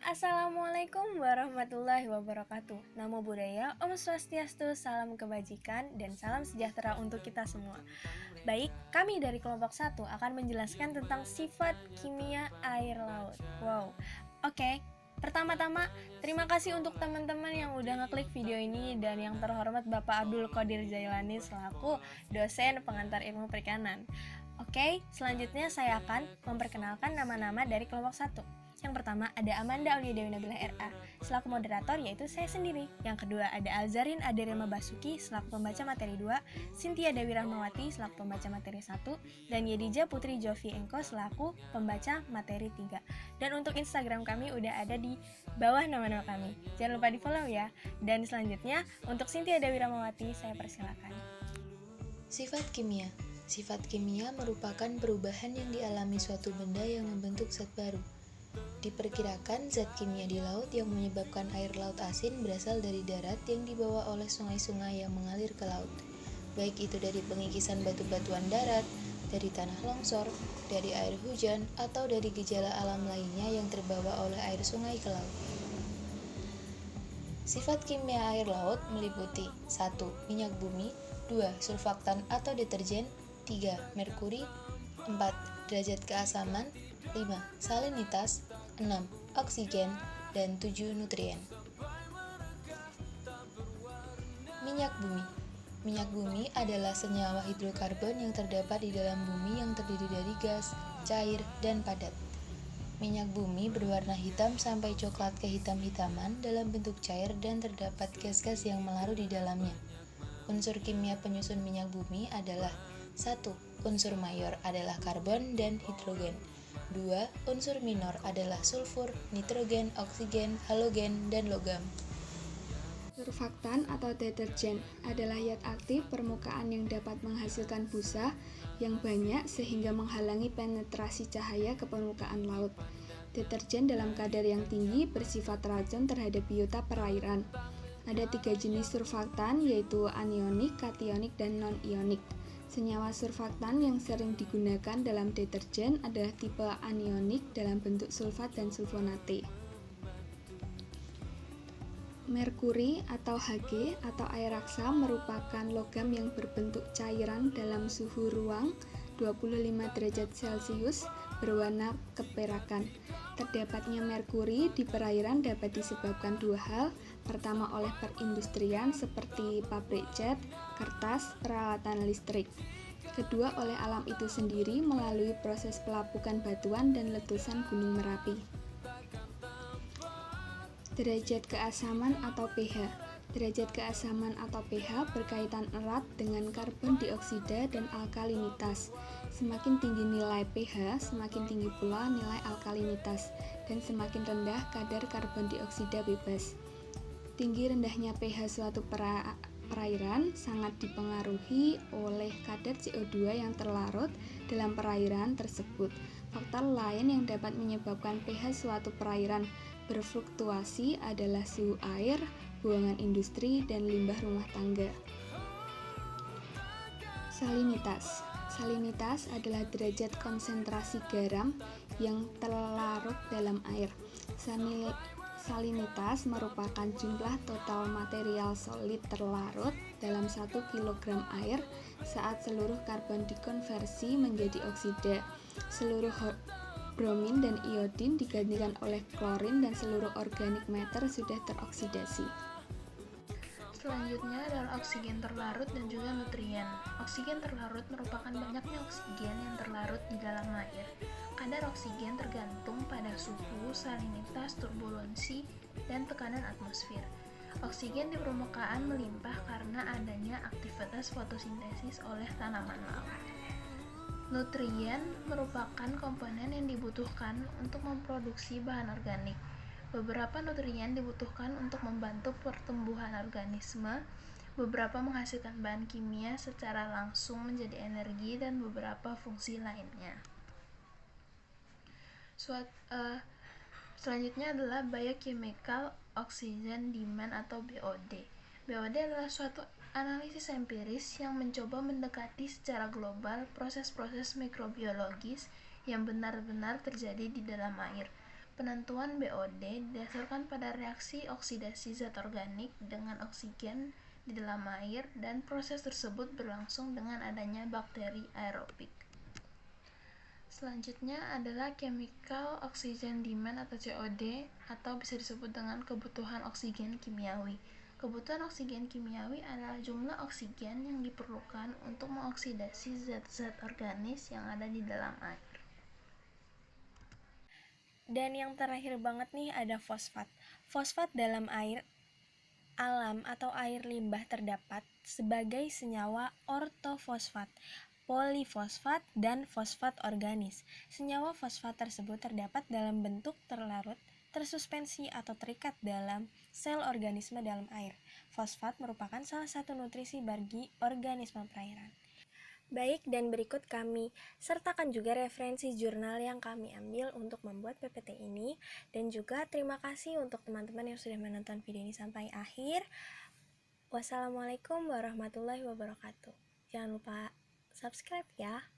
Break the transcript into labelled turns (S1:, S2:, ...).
S1: Assalamualaikum warahmatullahi wabarakatuh. Namo Buddhaya, Om Swastiastu, salam kebajikan, dan salam sejahtera untuk kita semua. Baik, kami dari kelompok 1 akan menjelaskan tentang sifat kimia air laut. Wow, oke. Pertama-tama, terima kasih untuk teman-teman yang udah ngeklik video ini dan yang terhormat Bapak Abdul Qadir Jailani selaku dosen pengantar ilmu perikanan. Oke, selanjutnya saya akan memperkenalkan nama-nama dari kelompok 1. Yang pertama ada Amanda Aulia Dewi Nabilah RA selaku moderator, yaitu saya sendiri. Yang kedua ada Alzarin Aderema Basuki selaku pembaca materi 2, Cynthia Dewi Rahmawati selaku pembaca materi 1, dan Yedija Putri Jovi Engko selaku pembaca materi 3. Dan untuk Instagram kami udah ada di bawah nama-nama kami. Jangan lupa di follow ya. Dan selanjutnya untuk Cynthia Dewi Rahmawati saya persilakan.
S2: Sifat kimia. Sifat kimia merupakan perubahan yang dialami suatu benda yang membentuk zat baru. Diperkirakan zat kimia di laut yang menyebabkan air laut asin berasal dari darat yang dibawa oleh sungai-sungai yang mengalir ke laut, baik itu dari pengikisan batu-batuan darat, dari tanah longsor, dari air hujan, atau dari gejala alam lainnya yang terbawa oleh air sungai ke laut. Sifat kimia air laut meliputi 1. Minyak bumi, 2. Surfaktan atau deterjen, 3. Merkuri, 4. Derajat keasaman, 5. Salinitas, 6. Oksigen, dan 7. Nutrien. Minyak bumi. Minyak bumi adalah senyawa hidrokarbon yang terdapat di dalam bumi yang terdiri dari gas, cair, dan padat. Minyak bumi berwarna hitam sampai coklat kehitam-hitaman dalam bentuk cair dan terdapat gas-gas yang melarut di dalamnya. Unsur kimia penyusun minyak bumi adalah 1. Unsur mayor adalah karbon dan hidrogen. 2. Unsur minor adalah sulfur, nitrogen, oksigen, halogen, dan logam.
S3: Surfaktan atau deterjen adalah zat aktif permukaan yang dapat menghasilkan busa yang banyak sehingga menghalangi penetrasi cahaya ke permukaan laut. Deterjen dalam kadar yang tinggi bersifat racun terhadap biota perairan. Ada 3 jenis surfaktan, yaitu anionik, kationik, dan non-ionik. Senyawa surfaktan yang sering digunakan dalam deterjen adalah tipe anionik dalam bentuk sulfat dan sulfonate. Merkuri atau Hg atau air raksa merupakan logam yang berbentuk cairan dalam suhu ruang 25 derajat Celcius berwarna keperakan. Terdapatnya merkuri di perairan dapat disebabkan 2 hal. Pertama, oleh perindustrian seperti pabrik cat, kertas, peralatan listrik. Kedua, oleh alam itu sendiri melalui proses pelapukan batuan dan letusan Gunung Merapi. Derajat keasaman atau pH. Derajat keasaman atau pH berkaitan erat dengan karbon dioksida dan alkalinitas. Semakin tinggi nilai pH, semakin tinggi pula nilai alkalinitas, dan semakin rendah kadar karbon dioksida bebas. Tinggi rendahnya pH suatu perairan sangat dipengaruhi oleh kadar CO2 yang terlarut dalam perairan tersebut. Faktor lain yang dapat menyebabkan pH suatu perairan berfluktuasi adalah suhu air, buangan industri, dan limbah rumah tangga. Salinitas. Salinitas adalah derajat konsentrasi garam yang terlarut dalam air. Salinitas merupakan jumlah total material solid terlarut dalam 1 kg air saat seluruh karbon dikonversi menjadi oksida. Seluruh bromin dan iodin digantikan oleh klorin dan seluruh organik matter sudah teroksidasi.
S4: Selanjutnya adalah oksigen terlarut dan juga nutrien. Oksigen terlarut merupakan banyaknya oksigen yang terlarut di dalam air. Kadar oksigen tergantung pada suhu, salinitas, turbulensi, dan tekanan atmosfer. Oksigen di permukaan melimpah karena adanya aktivitas fotosintesis oleh tanaman laut. Nutrien merupakan komponen yang dibutuhkan untuk memproduksi bahan organik. Beberapa nutrien dibutuhkan untuk membantu pertumbuhan organisme, beberapa menghasilkan bahan kimia secara langsung menjadi energi, dan beberapa fungsi lainnya. Selanjutnya adalah Biochemical Oxygen Demand atau BOD. BOD adalah suatu analisis empiris yang mencoba mendekati secara global proses-proses mikrobiologis yang benar-benar terjadi di dalam air. Penentuan BOD didasarkan pada reaksi oksidasi zat organik dengan oksigen di dalam air dan proses tersebut berlangsung dengan adanya bakteri aerobik. Selanjutnya adalah chemical oxygen demand atau COD atau bisa disebut dengan kebutuhan oksigen kimiawi. Kebutuhan oksigen kimiawi adalah jumlah oksigen yang diperlukan untuk mengoksidasi zat-zat organis yang ada di dalam air.
S1: Dan yang terakhir banget nih ada fosfat. Fosfat dalam air alam atau air limbah terdapat sebagai senyawa ortofosfat, polifosfat, dan fosfat organis. Senyawa fosfat tersebut terdapat dalam bentuk terlarut, tersuspensi, atau terikat dalam sel organisme dalam air. Fosfat merupakan salah satu nutrisi bagi organisme perairan. Baik, dan berikut kami sertakan juga referensi jurnal yang kami ambil untuk membuat PPT ini. Dan juga terima kasih untuk teman-teman yang sudah menonton video ini sampai akhir. Wassalamualaikum warahmatullahi wabarakatuh. Jangan lupa subscribe ya.